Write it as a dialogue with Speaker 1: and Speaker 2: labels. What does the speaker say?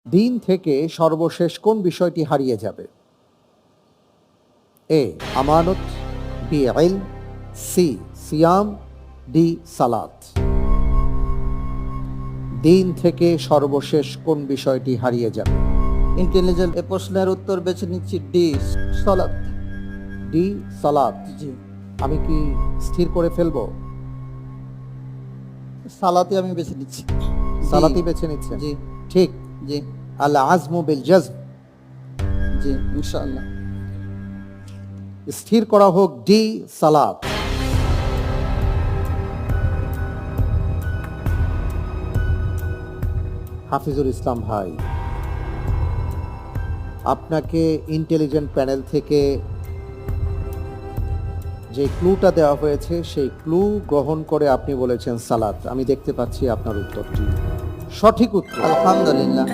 Speaker 1: দিন থেকে সর্বশেষ কোন বিষয়টি হারিয়ে যাবে? এ আমানত, বি ইলম, সি সিয়াম, ডি সালাত। দিন থেকে সর্বশেষ কোন বিষয়টি হারিয়ে যাবে?
Speaker 2: ইন্টেলিজেন্ট এ প্রশ্নের উত্তর বেছে নিচ্ছি ডি, সালাত।
Speaker 1: ডি সালাত।
Speaker 2: জি,
Speaker 1: আমি কি স্থির করে ফেলবো?
Speaker 2: সালাতই আমি বেছে নিচ্ছি।
Speaker 1: সালাতই বেছে নিচ্ছেন?
Speaker 2: জি
Speaker 1: ঠিক।
Speaker 2: জি
Speaker 1: আল আজমু বিল জাজম।
Speaker 2: জি ইনশাআল্লাহ।
Speaker 1: স্থির করা হোক ডি সালাত। হাফিজুল ইসলাম ভাই, আপনাকে ইন্টেলিজেন্ট প্যানেল থেকে যে ক্লুটা দেওয়া হয়েছে সেই ক্লু গ্রহণ করে আপনি বলেছেন সালাত। আমি দেখতে পাচ্ছি আপনার উত্তরটি সঠিক উত্তর।
Speaker 2: আলহামদুলিল্লাহ।